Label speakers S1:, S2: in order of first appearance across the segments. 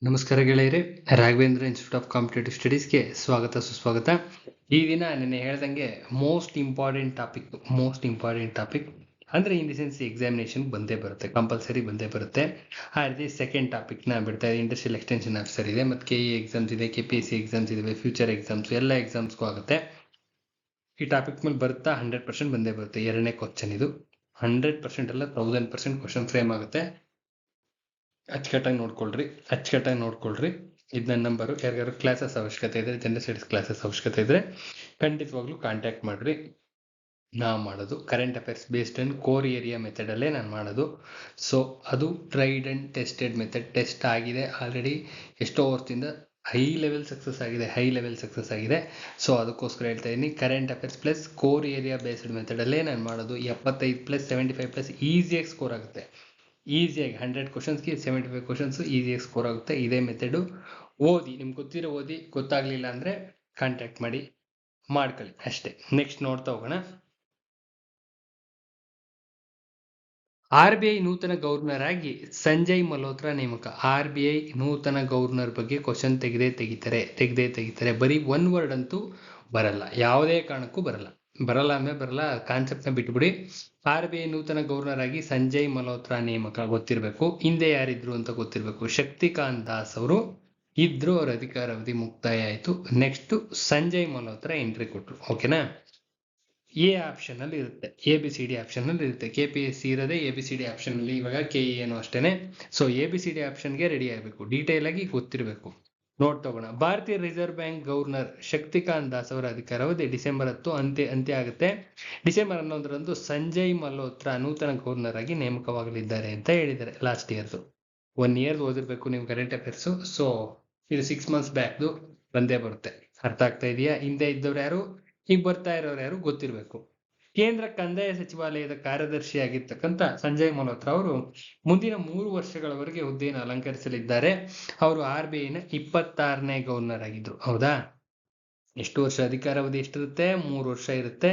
S1: ನಮಸ್ಕಾರ ಗೆಳೆಯರೆ, Raghavendra institute of competitive ಸ್ಟಡೀಸ್ಗೆ ಸ್ವಾಗತ ಸುಸ್ವಾಗತ. ಈ ದಿನ ನೆನ್ನೆ ಹೇಳ್ದಂಗೆ ಮೋಸ್ಟ್ ಇಂಪಾರ್ಟೆಂಟ್ ಟಾಪಿಕ್ ಅಂದರೆ ಇನ್ ದಿ ಸೆನ್ಸ್ ಎಕ್ಸಾಮಿನೇಷನ್ ಬಂದೇ ಬರುತ್ತೆ, ಕಂಪಲ್ಸರಿ ಬಂದೇ ಬರುತ್ತೆ. ಆ ರೀತಿ ಸೆಕೆಂಡ್ ಟಾಪಿಕ್ನ ಬಿಡ್ತಾ ಇದೆ. ಇಂಡಸ್ಟ್ರಿಯಲ್ ಎಕ್ಸ್ಟೆನ್ಷನ್ ಆಫೀಸರ್ ಇದೆ, ಮತ್ತು KE ಎಕ್ಸಾಮ್ಸ್ ಇದೆ, KPSC ಎಕ್ಸಾಮ್ಸ್ ಇದಾವೆ, ಫ್ಯೂಚರ್ ಎಕ್ಸಾಮ್ಸ್ ಎಲ್ಲ ಎಕ್ಸಾಮ್ಸ್ಗೂ ಆಗುತ್ತೆ. ಈ ಟಾಪಿಕ್ ಮೇಲೆ ಬರುತ್ತಾ 100% ಬಂದೇ ಬರುತ್ತೆ. ಎರಡನೇ ಕ್ವಶನ್ ಇದು 100% ಅಲ್ಲ 1000% ಕ್ವಶನ್ ಫ್ರೇಮ್ ಆಗುತ್ತೆ. ಅಚ್ಚುಕಟ್ಟಾಗಿ ನೋಡ್ಕೊಳ್ರಿ. ಇದು ನನ್ನ ನಂಬರು. ಯಾರಿಗಾರು ಕ್ಲಾಸಸ್ ಅವಶ್ಯಕತೆ ಇದ್ರೆ, ಜನರಲ್ ಸ್ಟಡೀಸ್ ಕ್ಲಾಸಸ್ ಅವಶ್ಯಕತೆ ಇದ್ರೆ ಖಂಡಿತವಾಗ್ಲೂ ಕಾಂಟ್ಯಾಕ್ಟ್ ಮಾಡ್ರಿ. ನಾ ಮಾಡೋದು current affairs based and core area ಮೆಥಡಲ್ಲೇ ನಾನು ಮಾಡೋದು. ಸೊ ಅದು tried and tested method. Test ಆಗಿದೆ ಆಲ್ರೆಡಿ, ಎಷ್ಟೋ ವರ್ಷದಿಂದ ಹೈ ಲೆವೆಲ್ ಸಕ್ಸಸ್ ಆಗಿದೆ. ಸೊ ಅದಕ್ಕೋಸ್ಕರ ಹೇಳ್ತಾ ಇದ್ದೀನಿ, current affairs plus core area based ಮೆಥಡಲ್ಲೇ ನಾನು ಮಾಡೋದು. 75+, 75+ ಈಸಿಯಾಗಿ ಸ್ಕೋರ್ ಆಗುತ್ತೆ. ಈಸಿಯಾಗಿ 100 ಕ್ವಶನ್ಸ್ಗೆ 75 ಕ್ವಶನ್ಸ್ ಈಸಿಯಾಗಿ ಸ್ಕೋರ್ ಆಗುತ್ತೆ. ಇದೇ ಮೆಥಡು. ಓದಿ, ನಿಮ್ಗೆ ಗೊತ್ತಿರೋ ಓದಿ, ಗೊತ್ತಾಗ್ಲಿಲ್ಲ ಅಂದರೆ ಕಾಂಟ್ಯಾಕ್ಟ್ ಮಾಡ್ಕೊಳ್ಳಿ ಅಷ್ಟೇ. ನೆಕ್ಸ್ಟ್ ನೋಡ್ತಾ ಹೋಗೋಣ. RBI ನೂತನ ಗವರ್ನರ್ ಆಗಿ ಸಂಜಯ್ ಮಲ್ಹೋತ್ರಾ ನೇಮಕ. RBI ನೂತನ ಗವರ್ನರ್ ಬಗ್ಗೆ ಕ್ವಶನ್ ತೆಗೆದೇ ತೆಗಿತಾರೆ. ಬರೀ ಒನ್ ವರ್ಡ್ ಅಂತೂ ಬರಲ್ಲ, ಯಾವುದೇ ಕಾರಣಕ್ಕೂ ಬರಲ್ಲ. ಕಾನ್ಸೆಪ್ಟ್ನ ಬಿಟ್ಬಿಡಿ. RBI ನೂತನ ಗವರ್ನರ್ ಆಗಿ ಸಂಜಯ್ ಮಲ್ಹೋತ್ರಾ ನೇಮಕ ಗೊತ್ತಿರಬೇಕು. ಹಿಂದೆ ಯಾರಿದ್ರು ಅಂತ ಗೊತ್ತಿರಬೇಕು. ಶಕ್ತಿಕಾಂತ್ ದಾಸ್ ಅವರು ಇದ್ರು, ಅವ್ರ ಅಧಿಕಾರಾವಧಿ ಮುಕ್ತಾಯ ಆಯಿತು. ನೆಕ್ಸ್ಟ್ ಸಂಜಯ್ ಮಲ್ಹೋತ್ರಾ ಎಂಟ್ರಿ ಕೊಟ್ಟರು. ಓಕೆನಾ? ಎ ಆಪ್ಷನ್ ಅಲ್ಲಿ ಇರುತ್ತೆ, ABCD ಆಪ್ಷನ್ ಅಲ್ಲಿ ಇರುತ್ತೆ. KPSC ಇರೋದೇ ABCD ಆಪ್ಷನ್ ಅಲ್ಲಿ. ಇವಾಗ KE ಏನು ಅಷ್ಟೇನೆ. ಸೊ ABCD ಆಪ್ಷನ್ಗೆ ರೆಡಿ ಆಗಬೇಕು, ಡೀಟೇಲ್ ಆಗಿ ಗೊತ್ತಿರಬೇಕು. ನೋಟ್ ತಗೋಣ. ಭಾರತೀಯ reserve bank governor Shaktikanta Das ಅವರ ಅಧಿಕಾರಾವಧಿ ಡಿಸೆಂಬರ್ 10 ಅಂತ್ಯ ಆಗುತ್ತೆ. ಡಿಸೆಂಬರ್ 11ರಂದು ಸಂಜಯ್ ಮಲ್ಹೋತ್ರಾ ನೂತನ ಗವರ್ನರ್ ಆಗಿ ನೇಮಕವಾಗಲಿದ್ದಾರೆ ಅಂತ ಹೇಳಿದ್ದಾರೆ. ಲಾಸ್ಟ್ ಇಯರ್ದು 1 ಇಯರ್ ಓದಿರ್ಬೇಕು ನೀವು ಕರೆಂಟ್ ಅಫೇರ್ಸು. ಸೊ ಇದು 6 months ಬ್ಯಾಕ್ದು ಬಂದೇ ಬರುತ್ತೆ. ಅರ್ಥ ಆಗ್ತಾ ಇದೆಯಾ? ಹಿಂದೆ ಇದ್ದವ್ರು ಯಾರು, ಈಗ ಬರ್ತಾ ಇರೋರು ಯಾರು ಗೊತ್ತಿರಬೇಕು. ಕೇಂದ್ರ ಕಂದಾಯ ಸಚಿವಾಲಯದ ಕಾರ್ಯದರ್ಶಿಯಾಗಿರ್ತಕ್ಕಂಥ ಸಂಜಯ್ ಮಲ್ಹೋತ್ರಾ ಅವರು ಮುಂದಿನ 3 ವರ್ಷಗಳವರೆಗೆ ಹುದ್ದೆಯನ್ನು ಅಲಂಕರಿಸಲಿದ್ದಾರೆ. ಅವರು RBIನ 26ನೇ ಗವರ್ನರ್ ಆಗಿದ್ರು. ಹೌದಾ? ಎಷ್ಟು ವರ್ಷ ಅಧಿಕಾರಾವಧಿ ಎಷ್ಟಿರುತ್ತೆ? 3 ವರ್ಷ ಇರುತ್ತೆ.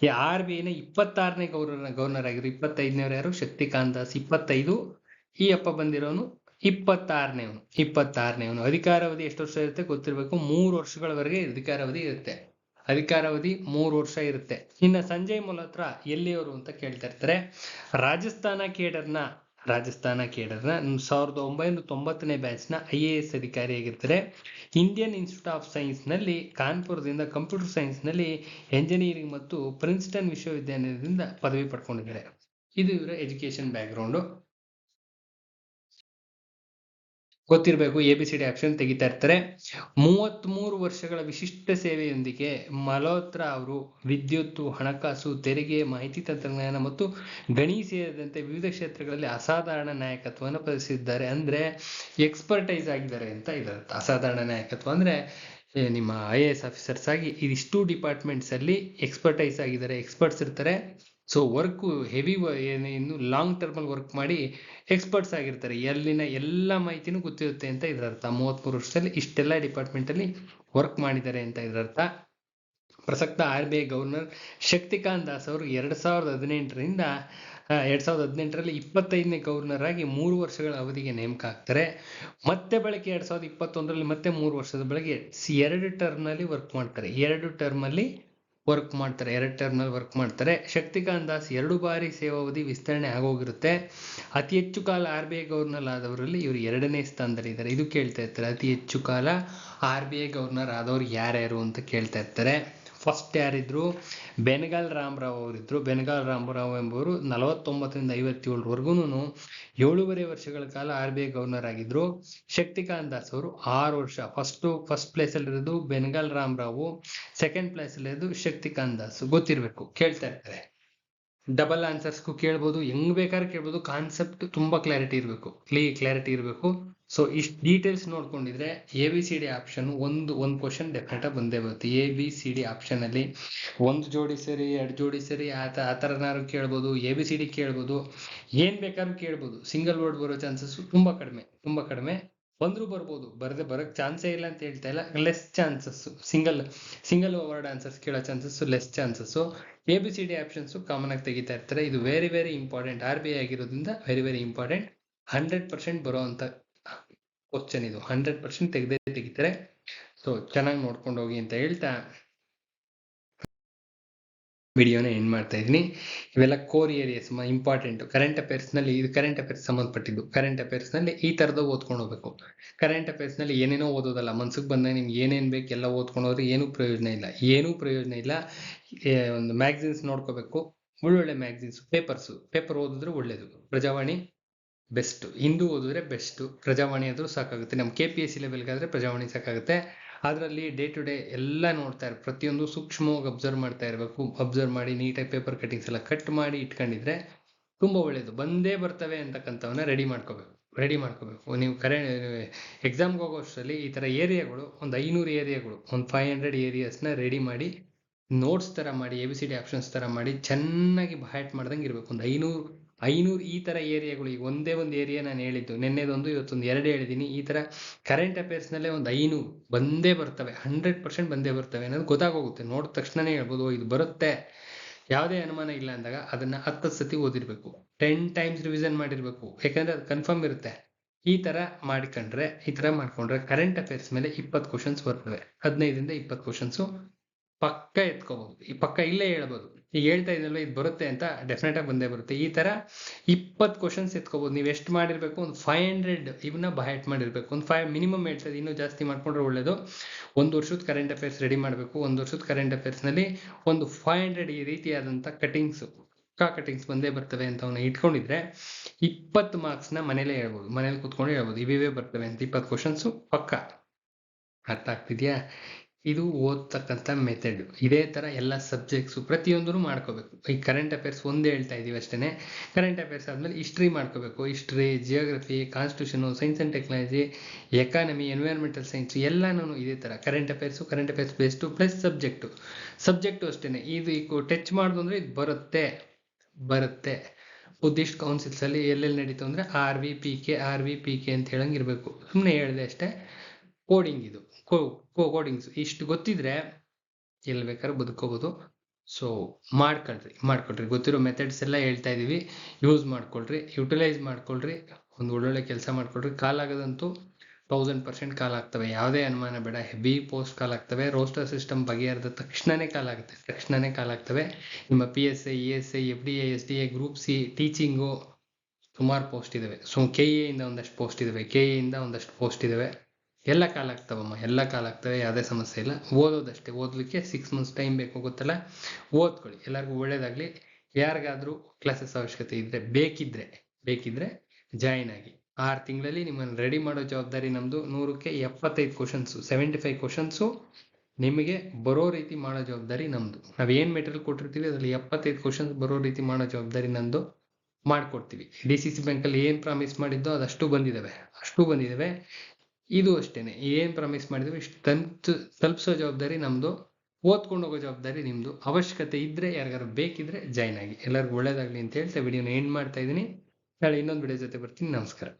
S1: ಈ RBIನ 26ನೇ ಗವರ್ನರ್ ಆಗಿದ್ರು. 25ನೇವ್ರು ಯಾರು? ಶಕ್ತಿಕಾಂತ್ ದಾಸ್ 25. ಈ ಅಪ್ಪ ಬಂದಿರೋನು 26ನೇವನು. ಅಧಿಕಾರಾವಧಿ ಎಷ್ಟು ವರ್ಷ ಇರುತ್ತೆ ಗೊತ್ತಿರಬೇಕು. 3 ವರ್ಷಗಳವರೆಗೆ ಅಧಿಕಾರಾವಧಿ ಇರುತ್ತೆ. 3 ವರ್ಷ ಇರುತ್ತೆ. ಇನ್ನು ಸಂಜಯ್ ಮಲ್ಹೋತ್ರಾ ಎಲ್ಲಿಯವರು ಅಂತ ಕೇಳ್ತಾ ಇರ್ತಾರೆ. ರಾಜಸ್ಥಾನ ಕೇಡರ್ನ 1990ನೇ ಬ್ಯಾಚ್ನ IAS ಅಧಿಕಾರಿಯಾಗಿರ್ತಾರೆ. ಇಂಡಿಯನ್ ಇನ್ಸ್ಟಿಟ್ಯೂಟ್ ಆಫ್ ಸೈನ್ಸ್ ನಲ್ಲಿ ಕಾನ್ಪುರದಿಂದ ಕಂಪ್ಯೂಟರ್ ಸೈನ್ಸ್ ನಲ್ಲಿ ಎಂಜಿನಿಯರಿಂಗ್ ಮತ್ತು ಪ್ರಿನ್ಸ್ಟನ್ ವಿಶ್ವವಿದ್ಯಾನಿಲಯದಿಂದ ಪದವಿ ಪಡ್ಕೊಂಡಿದ್ದಾರೆ. ಇದು ಇವರ ಎಜುಕೇಶನ್ ಬ್ಯಾಕ್ಗ್ರೌಂಡು. ಗೊತ್ತಿರಬೇಕು. ABCD ಆಪ್ಷನ್ ತೆಗಿತಾ ಇರ್ತಾರೆ. 33 ವರ್ಷಗಳ ವಿಶಿಷ್ಟ ಸೇವೆಯೊಂದಿಗೆ ಮಲ್ಹೋತ್ರಾ ಅವರು ವಿದ್ಯುತ್, ಹಣಕಾಸು, ತೆರಿಗೆ, ಮಾಹಿತಿ ತಂತ್ರಜ್ಞಾನ ಮತ್ತು ಗಣಿ ಸೇರಿದಂತೆ ವಿವಿಧ ಕ್ಷೇತ್ರಗಳಲ್ಲಿ ಅಸಾಧಾರಣ ನಾಯಕತ್ವವನ್ನು ಪ್ರದರ್ಶಿಸಿದ್ದಾರೆ. ಅಂದ್ರೆ ಎಕ್ಸ್ಪರ್ಟೈಸ್ ಆಗಿದ್ದಾರೆ ಅಂತ ಇದರರ್ಥ. ಅಸಾಧಾರಣ ನಾಯಕತ್ವ ಅಂದ್ರೆ ನಿಮ್ಮ IAS ಆಫೀಸರ್ಸ್ ಆಗಿ ಇದಿಷ್ಟು ಡಿಪಾರ್ಟ್ಮೆಂಟ್ಸ್ ಅಲ್ಲಿ ಎಕ್ಸ್ಪರ್ಟೈಸ್ ಆಗಿದ್ದಾರೆ, ಎಕ್ಸ್ಪರ್ಟ್ಸ್ ಇರ್ತಾರೆ. ಸೊ ವರ್ಕ್ ಹೆವಿ, ಇನ್ನು ಲಾಂಗ್ ಟರ್ಮಲ್ಲಿ ವರ್ಕ್ ಮಾಡಿ ಎಕ್ಸ್ಪರ್ಟ್ಸ್ ಆಗಿರ್ತಾರೆ. ಎಲ್ಲಿನ ಎಲ್ಲ ಮಾಹಿತಿನೂ ಗೊತ್ತಿರುತ್ತೆ ಅಂತ ಇದರರ್ಥ. 33 ವರ್ಷದಲ್ಲಿ ಇಷ್ಟೆಲ್ಲ ಡಿಪಾರ್ಟ್ಮೆಂಟಲ್ಲಿ ವರ್ಕ್ ಮಾಡಿದ್ದಾರೆ ಅಂತ ಇದರರ್ಥ. ಪ್ರಸಕ್ತ RBI ಗವರ್ನರ್ ಶಕ್ತಿಕಾಂತ್ ದಾಸ್ ಅವರು 2018ರಿಂದ 2018ರಲ್ಲಿ 25ನೇ ಗವರ್ನರ್ ಆಗಿ 3 ವರ್ಷಗಳ ಅವಧಿಗೆ ನೇಮಕ ಆಗ್ತಾರೆ. ಮತ್ತೆ ಬಳಕೆ 2021ರಲ್ಲಿ ಮತ್ತೆ 3 ವರ್ಷದ ಬಳಕೆ 2 ಟರ್ಮ್ನಲ್ಲಿ ವರ್ಕ್ ಮಾಡ್ತಾರೆ. ಶಕ್ತಿಕಾಂತ್ ದಾಸ್ 2 ಬಾರಿ ಸೇವಾವಧಿ ವಿಸ್ತರಣೆ ಆಗೋಗಿರುತ್ತೆ. ಅತಿ ಹೆಚ್ಚು ಕಾಲ RBI ಗವರ್ನರ್ ಆದವರಲ್ಲಿ ಇವರು 2ನೇ ಸ್ಥಾನದಲ್ಲಿದ್ದಾರೆ. ಇದು ಕೇಳ್ತಾ ಇರ್ತಾರೆ, ಅತಿ ಹೆಚ್ಚು ಕಾಲ RBI ಗವರ್ನರ್ ಆದವರು ಯಾರ್ಯಾರು ಅಂತ ಕೇಳ್ತಾ ಇರ್ತಾರೆ. ಫಸ್ಟ್ ಯಾರಿದ್ರು? ಬೆನಗಲ್ ರಾಮರಾವ್ ಅವರಿದ್ರು. ಬೆನಗಲ್ ರಾಮರಾವ್ ಎಂಬುವರು 49ರಿಂದ 57ವರೆಗೂ 7.5 ವರ್ಷಗಳ ಕಾಲ RBI ಗವರ್ನರ್ ಆಗಿದ್ರು. ಶಕ್ತಿಕಾಂತ್ ದಾಸ್ ಅವರು 6 ವರ್ಷ. ಫಸ್ಟ್ ಪ್ಲೇಸ್ ಅಲ್ಲಿರೋದು ಬೆನಗಲ್ ರಾಮರಾವ್, ಸೆಕೆಂಡ್ ಪ್ಲೇಸ್ ಅಲ್ಲಿರೋದು ಶಕ್ತಿಕಾಂತ್ ದಾಸ್. ಗೊತ್ತಿರಬೇಕು, ಕೇಳ್ತಾ ಇರ್ತಾರೆ. ಡಬಲ್ ಆನ್ಸರ್ಸ್ಗೂ ಕೇಳ್ಬೋದು, ಹೆಂಗ್ ಬೇಕಾದ್ರೆ ಕೇಳ್ಬೋದು. ಕಾನ್ಸೆಪ್ಟ್ ತುಂಬಾ ಕ್ಲಾರಿಟಿ ಇರಬೇಕು. ಸೊ ಇಷ್ಟು ಡೀಟೇಲ್ಸ್ ನೋಡ್ಕೊಂಡಿದ್ರೆ ABCD ಆಪ್ಷನ್ ಒಂದು ಕ್ವಶನ್ ಡೆಫಿನೆಟ್ ಆಗಿ ಬಂದೇ ಬರುತ್ತೆ. ABCD ಆಪ್ಷನ್ ಅಲ್ಲಿ 1 ಜೋಡಿ ಸರಿ, 2 ಜೋಡಿ ಸರಿ, ಆ ಥರನಾರು ಕೇಳ್ಬೋದು. ABCD ಕೇಳ್ಬೋದು, ಏನ್ ಬೇಕಾದ್ರೂ ಕೇಳ್ಬೋದು. ಸಿಂಗಲ್ ವರ್ಡ್ ಬರೋ ಚಾನ್ಸಸ್ ತುಂಬಾ ಕಡಿಮೆ. ಬಂದ್ರೂ ಬರ್ಬೋದು, ಬರಕ್ ಚಾನ್ಸೇ ಇಲ್ಲ ಅಂತ ಹೇಳ್ತಾ ಇಲ್ಲ. Less chances, single word answers ಕೇಳೋ chances less chances. ABCD options common ಆಗಿ ತೆಗಿತಾ ಇರ್ತಾರೆ. ಇದು ವೆರಿ ಇಂಪಾರ್ಟೆಂಟ್. RBI ಆಗಿರೋದ್ರಿಂದ ವೆರಿ ಇಂಪಾರ್ಟೆಂಟ್. 100% ಬರುವಂತ ಕ್ವಶನ್ ಇದು 100% ತೆಗೆದೇ ತೆಗಿತಾರೆ. ಸೊ ಚೆನ್ನಾಗಿ ನೋಡ್ಕೊಂಡು ಹೋಗಿ ಅಂತ ಹೇಳ್ತಾ ವಿಡಿಯೋನ ಎಂಡ್ ಮಾಡ್ತಾ ಇದೀನಿ. ಇವೆಲ್ಲ core areas important. Current affairs ನಲ್ಲಿ ಇದು ಕರೆಂಟ್ ಅಫೇರ್ಸ್ ಸಂಬಂಧಪಟ್ಟಿದ್ದು. ಕರೆಂಟ್ ಅಫೇರ್ಸ್ ನಲ್ಲಿ ಈ ತರದ ಓದ್ಕೊಂಡು ಹೋಗ್ಬೇಕು. ಕರೆಂಟ್ ಅಫೇರ್ಸ್ ನಲ್ಲಿ ಏನೇನೋ ಓದೋದಲ್ಲ, ಮನ್ಸಿಗೆ ಬಂದಾಗ ನಿಮ್ಗೆ ಏನೇನ್ ಬೇಕು ಎಲ್ಲ ಓದ್ಕೊಂಡು ಹೋದ್ರೆ ಏನೂ ಪ್ರಯೋಜನ ಇಲ್ಲ. ಒಂದು ಮ್ಯಾಗಝಿನ್ಸ್ ನೋಡ್ಕೋಬೇಕು, ಒಳ್ಳೊಳ್ಳೆ ಮ್ಯಾಗಝಿನ್ಸ್, ಪೇಪರ್ ಓದಿದ್ರೆ ಒಳ್ಳೇದು. ಪ್ರಜಾವಾಣಿ ಬೆಸ್ಟ್, ಹಿಂದೂ ಓದಿದ್ರೆ ಬೆಸ್ಟ್, ಪ್ರಜಾವಾಣಿ ಆದ್ರೂ ಸಾಕಾಗುತ್ತೆ. ನಮ್ಮ KPSC ಲೆವೆಲ್ಗಾದ್ರೆ ಪ್ರಜಾವಾಣಿ ಸಾಕಾಗುತ್ತೆ. ಅದರಲ್ಲಿ ಡೇ ಟು ಡೇ ಎಲ್ಲ ನೋಡ್ತಾ ಇರ್ಬೇಕು, ಪ್ರತಿಯೊಂದು ಸೂಕ್ಷ್ಮವಾಗಿ ಅಬ್ಸರ್ವ್ ಮಾಡ್ತಾ ಇರಬೇಕು. ಅಬ್ಸರ್ವ್ ಮಾಡಿ ನೀಟಾಗಿ ಪೇಪರ್ ಕಟಿಂಗ್ಸ್ ಎಲ್ಲ ಕಟ್ ಮಾಡಿ ಇಟ್ಕೊಂಡಿದ್ರೆ ತುಂಬಾ ಒಳ್ಳೇದು. ಬಂದೇ ಬರ್ತವೆ ಅಂತಕ್ಕಂಥವನ್ನ ರೆಡಿ ಮಾಡ್ಕೋಬೇಕು. ನೀವು ಎಕ್ಸಾಮ್ಗೆ ಹೋಗೋ ಅಷ್ಟರಲ್ಲಿ ಈ ತರ ಏರಿಯಾಗಳು ಒಂದು 500 ಏರಿಯಾಗಳು, ಒಂದು 500 ಏರಿಯಾಸ್ನ ರೆಡಿ ಮಾಡಿ ನೋಟ್ಸ್ ತರ ಮಾಡಿ, ABCD ಆಪ್ಷನ್ಸ್ ತರ ಮಾಡಿ ಚೆನ್ನಾಗಿ ಬಹ್ಯಾಟ್ ಮಾಡ್ದಂಗೆ ಇರ್ಬೇಕು. ಒಂದು 500 ಈ ತರ ಏರಿಯಾಗಳು. ಈಗ ಒಂದೇ ಒಂದು ಏರಿಯಾ ನಾನು ಹೇಳಿದ್ದು, ನಿನ್ನೆದೊಂದು ಇವತ್ತೊಂದು 2 ಹೇಳಿದ್ದೀನಿ. ಈ ತರ ಕರೆಂಟ್ ಅಫೇರ್ಸ್ ನಲ್ಲೇ ಒಂದು 500 ಬಂದೇ ಬರ್ತವೆ, 100% ಬಂದೇ ಬರ್ತವೆ ಅನ್ನೋದು ಗೊತ್ತಾಗೋಗುತ್ತೆ. ನೋಡಿದ ತಕ್ಷಣನೇ ಹೇಳ್ಬೋದು ಇದು ಬರುತ್ತೆ, ಯಾವುದೇ ಅನುಮಾನ ಇಲ್ಲ ಅಂದಾಗ ಅದನ್ನ 10 ಸತಿ ಓದಿರ್ಬೇಕು, 10 ಟೈಮ್ಸ್ ರಿವಿಷನ್ ಮಾಡಿರ್ಬೇಕು, ಯಾಕಂದ್ರೆ ಅದು ಕನ್ಫರ್ಮ್ ಇರುತ್ತೆ. ಈ ತರ ಮಾಡ್ಕೊಂಡ್ರೆ ಕರೆಂಟ್ ಅಫೇರ್ಸ್ ಮೇಲೆ 20 ಕ್ವಶನ್ಸ್ ಬರ್ತವೆ. 15 ಇಂದ 20 ಕ್ವಶನ್ಸ್ ಪಕ್ಕ ಎತ್ಕೋಬಹುದು. ಈ ಪಕ್ಕ ಇಲ್ಲೇ ಹೇಳ್ಬೋದು. ಈಗ ಹೇಳ್ತಾ ಇದೆಯಲ್ಲ ಇದು ಬರುತ್ತೆ ಅಂತ, ಡೆಫಿನೆಟ್ ಆಗಿ ಬಂದೇ ಬರುತ್ತೆ. ಈ ತರ 20 ಕ್ವಶನ್ಸ್ ಎತ್ಕೋಬಹುದು. ನೀವು ಎಷ್ಟು ಮಾಡಿರ್ಬೇಕು, ಒಂದು 500 ಇವನ್ನ ಬಹ್ಯಾಟ್ ಮಾಡಿರ್ಬೇಕು. ಒಂದು 5 ಮಿನಿಮಮ್ ಹೇಳ್ತದೆ, ಇನ್ನೂ ಜಾಸ್ತಿ ಮಾಡ್ಕೊಂಡ್ರೆ ಒಳ್ಳೇದು. 1 ವರ್ಷದ ಕರೆಂಟ್ ಅಫೇರ್ಸ್ ರೆಡಿ ಮಾಡಬೇಕು. 1 ವರ್ಷದ ಕರೆಂಟ್ ಅಫೇರ್ಸ್ ನಲ್ಲಿ ಒಂದು 500 ಈ ರೀತಿಯಾದಂತ ಕಟಿಂಗ್ಸ್ ಬಂದೇ ಬರ್ತವೆ ಅಂತ ಅವನ್ನ ಇಟ್ಕೊಂಡಿದ್ರೆ 20 ಮಾರ್ಕ್ಸ್ನ ಮನೇಲೆ ಹೇಳ್ಬೋದು, ಮನೇಲಿ ಕೂತ್ಕೊಂಡು ಹೇಳ್ಬೋದು ಇವೇ ಬರ್ತವೆ ಅಂತ. 20 ಕ್ವಶನ್ಸ್ ಪಕ್ಕ. ಅರ್ಥ ಆಗ್ತಿದ್ಯಾ? ಇದು ಓದ್ತಕ್ಕಂಥ ಮೆಥಡ್. ಇದೇ ತರ ಎಲ್ಲ ಸಬ್ಜೆಕ್ಟ್ಸ್ ಪ್ರತಿಯೊಂದನ್ನು ಮಾಡ್ಕೋಬೇಕು. ಈ ಕರೆಂಟ್ ಅಫೇರ್ಸ್ ಒಂದೇ ಹೇಳ್ತಾ ಇದೀವಿ ಅಷ್ಟೇನೆ. ಕರೆಂಟ್ ಅಫೇರ್ಸ್ ಆದ್ಮೇಲೆ ಹಿಸ್ಟ್ರಿ ಮಾಡ್ಕೋಬೇಕು. History, geography, constitution, science and technology, economy, environmental science ಎಲ್ಲಾನು ಇದೇ ತರ. Current affairs based plus subject ಅಷ್ಟೇನೆ. ಇದು ಟಚ್ ಮಾಡ್ದು ಅಂದ್ರೆ ಇದು ಬರುತ್ತೆ. ಬುದ್ಧಿಸ್ಟ್ ಕೌನ್ಸಿಲ್ಸ್ ಅಲ್ಲಿ ಎಲ್ಲೆಲ್ಲಿ ನಡೀತು ಅಂದ್ರೆ RVPK ಅಂತ ಹೇಳಂಗಿರ್ಬೇಕು. ಸುಮ್ಮನೆ ಹೇಳಿದೆ ಅಷ್ಟೇ. ಕೋಡಿಂಗ್ ಇದು ಕೋಡಿಂಗ್ಸ್ ಇಷ್ಟು ಗೊತ್ತಿದ್ರೆ ಎಲ್ಲಿ ಬೇಕಾದ್ರೂ ಬದುಕೋಬಹುದು. ಸೊ ಮಾಡ್ಕೊಳ್ರಿ. ಗೊತ್ತಿರೋ ಮೆಥಡ್ಸ್ ಎಲ್ಲ ಹೇಳ್ತಾ ಇದೀವಿ, ಯೂಸ್ ಮಾಡ್ಕೊಳ್ರಿ, ಯುಟಿಲೈಸ್ ಮಾಡ್ಕೊಳ್ರಿ, ಒಂದು ಒಳ್ಳೊಳ್ಳೆ ಕೆಲಸ ಮಾಡ್ಕೊಳ್ರಿ. ಕಾಲ್ ಆಗೋದಂತೂ 1000% ಕಾಲ್ ಆಗ್ತವೆ, ಯಾವುದೇ ಅನುಮಾನ ಬೇಡ. ಹೆವಿ ಪೋಸ್ಟ್ ಕಾಲ್ ಆಗ್ತವೆ. ರೋಸ್ಟರ್ ಸಿಸ್ಟಮ್ ಬಗೆಹರಿದ ತಕ್ಷಣನೇ ಕಾಲ್ ಆಗ್ತವೆ. ನಿಮ್ಮ PSI, ESI, FDI, SDI, group C, teaching ಸುಮಾರು ಪೋಸ್ಟ್ ಇದಾವೆ. ಸೊ KA ಇಂದ ಒಂದಷ್ಟು ಪೋಸ್ಟ್ ಇದಾವೆ. ಎಲ್ಲ ಕಾಲ್ ಆಗ್ತಾವಮ್ಮ, ಯಾವುದೇ ಸಮಸ್ಯೆ ಇಲ್ಲ. ಓದೋದಷ್ಟೇ, ಓದಲಿಕ್ಕೆ 6 months ಟೈಮ್ ಬೇಕು, ಗೊತ್ತಲ್ಲ. ಓದ್ಕೊಳ್ಳಿ, ಎಲ್ಲರಿಗೂ ಒಳ್ಳೇದಾಗ್ಲಿ. ಯಾರಿಗಾದ್ರೂ ಕ್ಲಾಸಸ್ ಅವಶ್ಯಕತೆ ಇದ್ರೆ ಬೇಕಿದ್ರೆ ಜಾಯಿನ್ ಆಗಿ. 6 ತಿಂಗಳಲ್ಲಿ ನಿಮ್ಮನ್ನು ರೆಡಿ ಮಾಡೋ ಜವಾಬ್ದಾರಿ ನಮ್ದು. 100ಕ್ಕೆ 75 ಕ್ವಶನ್ಸ್, 75 ಕ್ವಶನ್ಸು ನಿಮಗೆ ಬರೋ ರೀತಿ ಮಾಡೋ ಜವಾಬ್ದಾರಿ ನಮ್ದು. ನಾವೇನ್ ಮೆಟೀರಿಯಲ್ ಕೊಟ್ಟಿರ್ತೀವಿ ಅದ್ರಲ್ಲಿ 75 ಕ್ವಶನ್ಸ್ ಬರೋ ರೀತಿ ಮಾಡೋ ಜವಾಬ್ದಾರಿ ನಂದು. ಮಾಡ್ಕೊಡ್ತೀವಿ. DCC ಬ್ಯಾಂಕಲ್ಲಿ ಏನ್ ಪ್ರಾಮಿಸ್ ಮಾಡಿದ್ದೋ ಅದಷ್ಟು ಬಂದಿದ್ದಾವೆ. ಇದು ಅಷ್ಟೇನೆ, ಏನ್ ಪ್ರಾಮಿಸ್ ಮಾಡಿದ್ವಿ ಇಷ್ಟು ತಲುಪಿಸೋ ಜವಾಬ್ದಾರಿ ನಮ್ದು. ಓದ್ಕೊಂಡು ಹೋಗೋ ಜವಾಬ್ದಾರಿ ನಿಮ್ದು. ಅವಶ್ಯಕತೆ ಇದ್ರೆ, ಯಾರಿಗಾರು ಬೇಕಿದ್ರೆ ಜಾಯ್ನ್ ಆಗಿ. ಎಲ್ಲರಿಗೂ ಒಳ್ಳೇದಾಗ್ಲಿ ಅಂತ ಹೇಳ್ತಾ ವಿಡಿಯೋನ ಎಂಡ್ ಮಾಡ್ತಾ ಇದೀನಿ. ನಾಳೆ ಇನ್ನೊಂದು ವಿಡಿಯೋ ಜೊತೆ ಬರ್ತೀನಿ. ನಮಸ್ಕಾರ.